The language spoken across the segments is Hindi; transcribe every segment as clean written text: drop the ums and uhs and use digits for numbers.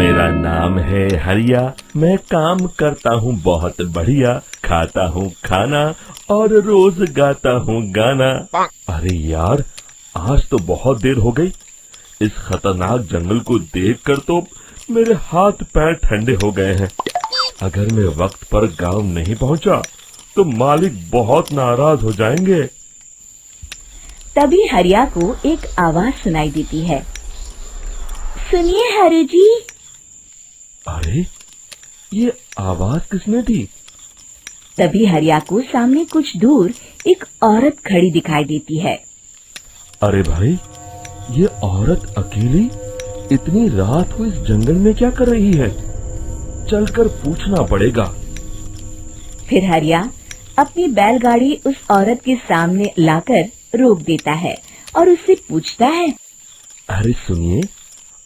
मेरा नाम है हरिया, मैं काम करता हूँ बहुत बढ़िया, खाता हूँ खाना और रोज गाता हूँ गाना। अरे यार, आज तो बहुत देर हो गई। इस खतरनाक जंगल को देखकर तो मेरे हाथ पैर ठंडे हो गए हैं। अगर मैं वक्त पर गांव नहीं पहुंचा तो मालिक बहुत नाराज हो जाएंगे। तभी हरिया को एक आवाज सुनाई देती है। सुनिए हरु जी। अरे, ये आवाज किसने दी? तभी हरिया को सामने कुछ दूर एक औरत खड़ी दिखाई देती है। अरे भाई, ये औरत अकेली इतनी रात को इस जंगल में क्या कर रही है? चलकर पूछना पड़ेगा। फिर हरिया अपनी बैलगाड़ी उस औरत के सामने लाकर रोक देता है और उससे पूछता है। अरे सुनिए,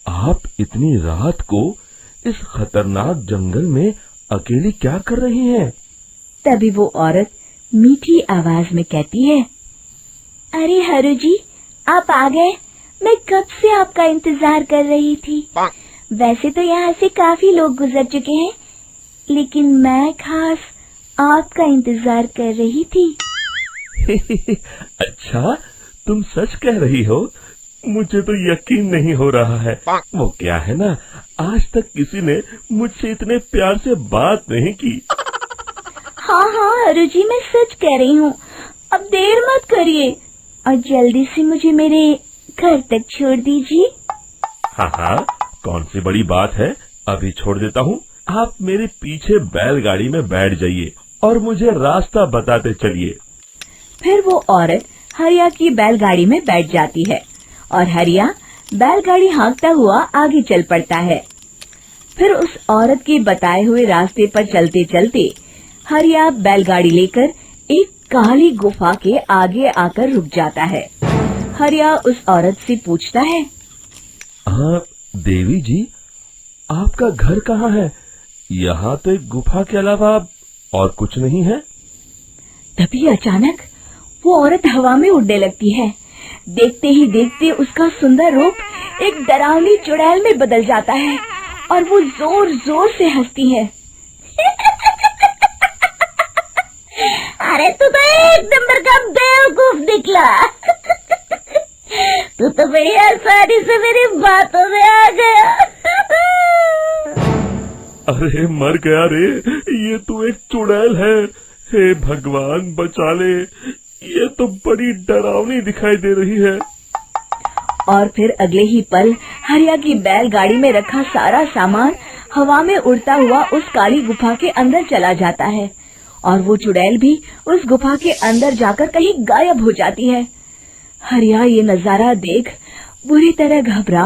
आप इतनी रात को इस खतरनाक जंगल में अकेली क्या कर रही हैं? तभी वो औरत मीठी आवाज में कहती है, अरे हरु जी, आप आ गए। मैं कब से आपका इंतजार कर रही थी। वैसे तो यहाँ से काफी लोग गुजर चुके हैं, लेकिन मैं खास आपका इंतजार कर रही थी। अच्छा, तुम सच कह रही हो? मुझे तो यकीन नहीं हो रहा है। वो क्या है ना, आज तक किसी ने मुझसे इतने प्यार से बात नहीं की। हाँ हाँ हरु जी, मैं सच कह रही हूँ। अब देर मत करिए और जल्दी से मुझे मेरे घर तक छोड़ दीजिए। हाँ हाँ, कौन सी बड़ी बात है, अभी छोड़ देता हूँ। आप मेरे पीछे बैलगाड़ी में बैठ जाइए और मुझे रास्ता बताते चलिए। फिर वो औरत हरिया की बैलगाड़ी में बैठ जाती है और हरिया बैलगाड़ी हाँकता हुआ आगे चल पड़ता है। फिर उस औरत के बताए हुए रास्ते पर चलते चलते हरिया बैलगाड़ी लेकर एक काली गुफा के आगे आकर रुक जाता है। हरिया उस औरत से पूछता है, हाँ देवी जी, आपका घर कहाँ है? यहाँ तो एक गुफा के अलावा और कुछ नहीं है। तभी अचानक वो औरत हवा में उड़ने लगती है। देखते ही देखते उसका सुंदर रूप एक डरावनी चुड़ैल में बदल जाता है और वो जोर जोर से हंसती है। अरे तू तो एक नंबर का बेवकूफ निकला। तू तो बड़ी आसानी से मेरी बातों में आ गया। अरे मर गया रे, ये तो एक चुड़ैल है। हे भगवान बचा ले, ये तो बड़ी डरावनी दिखाई दे रही है। और फिर अगले ही पल हरिया की बैलगाड़ी में रखा सारा सामान हवा में उड़ता हुआ उस काली गुफा के अंदर चला जाता है और वो चुड़ैल भी उस गुफा के अंदर जाकर कहीं गायब हो जाती है। हरिया ये नजारा देख बुरी तरह घबरा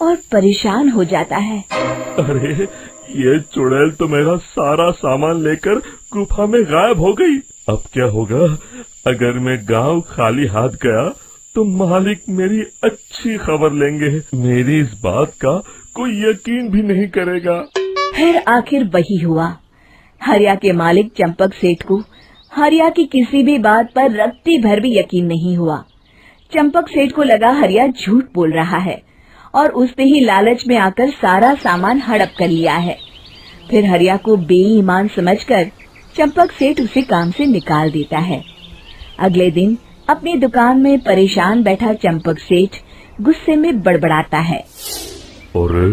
और परेशान हो जाता है। अरे, ये चुड़ैल तो मेरा सारा सामान लेकर गुफा में गायब हो गई। अब क्या होगा? अगर मैं गांव खाली हाथ गया तो मालिक मेरी अच्छी खबर लेंगे। मेरी इस बात का कोई यकीन भी नहीं करेगा। फिर आखिर वही हुआ। हरिया के मालिक चंपक सेठ को हरिया की किसी भी बात पर रत्ती भर भी यकीन नहीं हुआ। चंपक सेठ को लगा हरिया झूठ बोल रहा है और उसने ही लालच में आकर सारा सामान हड़प कर लिया है। फिर हरिया को बेईमान समझकर चंपक सेठ उसे काम से निकाल देता है। अगले दिन अपनी दुकान में परेशान बैठा चंपक सेठ गुस्से में बड़बड़ाता है। अरे,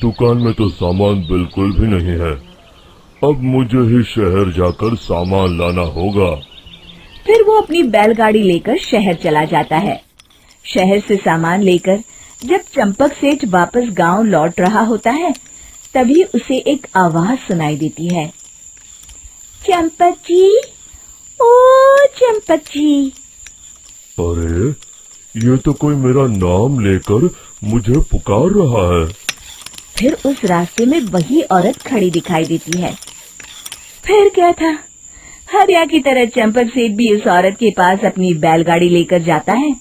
दुकान में तो सामान बिल्कुल भी नहीं है। अब मुझे ही शहर जाकर सामान लाना होगा। फिर वो अपनी बैलगाड़ी लेकर शहर चला जाता है। शहर से सामान लेकर जब चंपक सेठ वापस गांव लौट रहा होता है, तभी उसे एक आवाज सुनाई देती है। चंपक जी, ओ चंपक जी। अरे, ये तो कोई मेरा नाम लेकर मुझे पुकार रहा है। फिर उस रास्ते में वही औरत खड़ी दिखाई देती है। फिर क्या था, हरिया की तरह चंपक सेठ भी उस औरत के पास अपनी बैलगाड़ी लेकर जाता है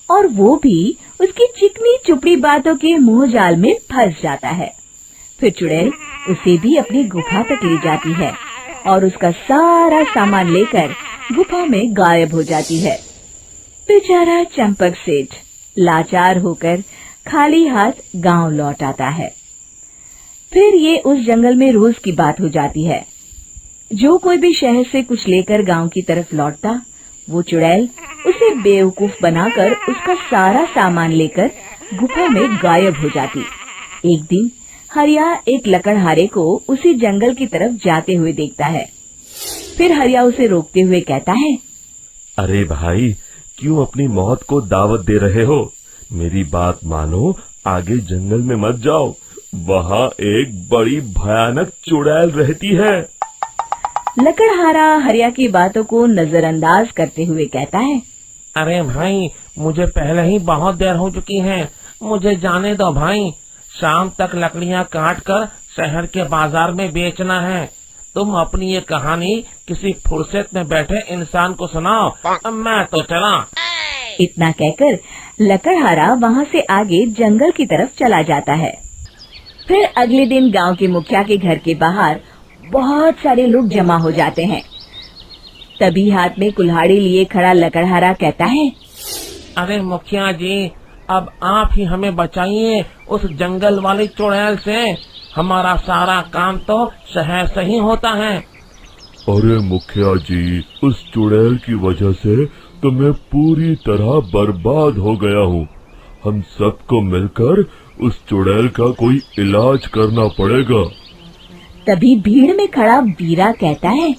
और वो भी उसकी चिकनी चुपड़ी बातों के मुंह जाल में फंस जाता है। फिर चुड़ैल उसे भी अपनी गुफा तक ले जाती है और उसका सारा सामान लेकर गुफा में गायब हो जाती है। बेचारा चंपक सेठ लाचार होकर खाली हाथ गांव लौट आता है। फिर ये उस जंगल में रोज की बात हो जाती है। जो कोई भी शहर से कुछ लेकर गांव की तरफ लौटता, वो चुड़ैल उसे बेवकूफ बनाकर उसका सारा सामान लेकर गुफा में गायब हो जाती। एक दिन हरिया एक लकड़हारे को उसी जंगल की तरफ जाते हुए देखता है। फिर हरिया उसे रोकते हुए कहता है, अरे भाई, क्यों अपनी मौत को दावत दे रहे हो? मेरी बात मानो, आगे जंगल में मत जाओ, वहाँ एक बड़ी भयानक चुड़ैल रहती है। लकड़हारा हरिया की बातों को नजरअंदाज करते हुए कहता है, अरे भाई, मुझे पहले ही बहुत देर हो चुकी है, मुझे जाने दो भाई। शाम तक लकड़ियाँ काट कर शहर के बाजार में बेचना है। तुम अपनी ये कहानी किसी फुर्सत में बैठे इंसान को सुनाओ, मैं तो चला। इतना कहकर लकड़हारा वहाँ से आगे जंगल की तरफ चला जाता है। फिर अगले दिन गांव के मुखिया के घर के बाहर बहुत सारे लोग जमा हो जाते हैं। तभी हाथ में कुल्हाड़ी लिए खड़ा लकड़हारा कहता है, अरे मुखिया जी, अब आप ही हमें बचाइए उस जंगल वाली चुड़ैल से। हमारा सारा काम तो शहर से ही होता है। अरे मुखिया जी, उस चुड़ैल की वजह से तो मैं पूरी तरह बर्बाद हो गया हूँ। हम सबको मिलकर उस चुड़ैल का कोई इलाज करना पड़ेगा। तभी भीड़ में खड़ा वीरा कहता है,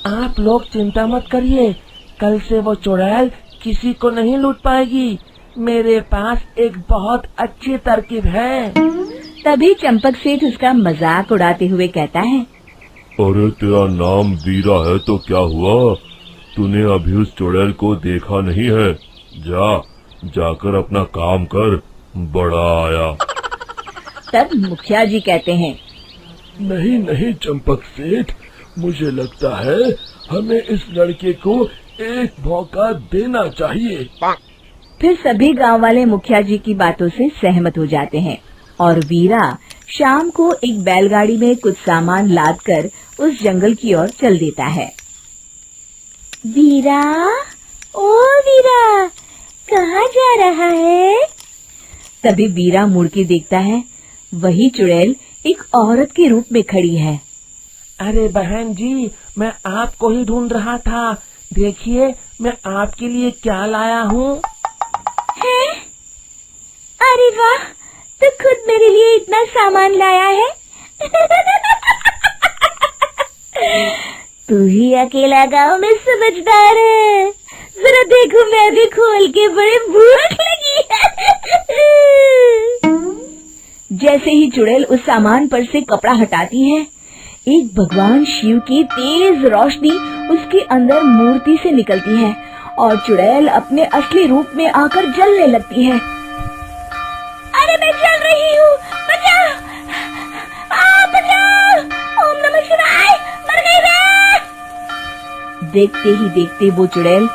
आप लोग चिंता मत करिए, कल से वो चुड़ैल किसी को नहीं लूट पाएगी। मेरे पास एक बहुत अच्छी तरकीब है। तभी चंपक सेठ उसका मजाक उड़ाते हुए कहता है, अरे तेरा नाम वीरा है तो क्या हुआ? तूने अभी उस चुड़ैल को देखा नहीं है? जाकर अपना काम कर, बड़ा आया। तब मुखिया जी कहते हैं, नहीं चंपक सेठ, मुझे लगता है हमें इस लड़के को एक मौका देना चाहिए। फिर सभी गांव वाले मुखिया जी की बातों से सहमत हो जाते हैं और वीरा शाम को एक बैलगाड़ी में कुछ सामान लादकर उस जंगल की ओर चल देता है। वीरा, ओ वीरा, कहाँ जा रहा है? तभी वीरा मुड़ के देखता है, वही चुड़ैल एक औरत के रूप में खड़ी है। अरे बहन जी, मैं आपको ही ढूंढ रहा था। देखिए, मैं आपके लिए क्या लाया हूँ। हैं? अरे वाह, तो खुद मेरे लिए इतना सामान लाया है। तू ही अकेला गांव में समझदार है। जरा देखो, मैं भी खोल के, बड़े भूख लगी है। जैसे ही चुड़ैल उस सामान पर से कपड़ा हटाती है, एक भगवान शिव की तेज रोशनी उसके अंदर मूर्ति से निकलती है और चुड़ैल अपने असली रूप में आकर जलने लगती है। अरे मैं जल रही हूँ, बचाओ! बचाओ! ओम नमः शिवाय, मर गई मैं! देखते ही देखते वो चुड़ैल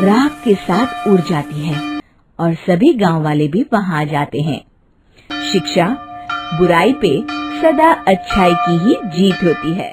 राख के साथ उड़ जाती है और सभी गांव वाले भी वहां आ जाते हैं। शिक्षा बुराई पे सदा अच्छाई की ही जीत होती है।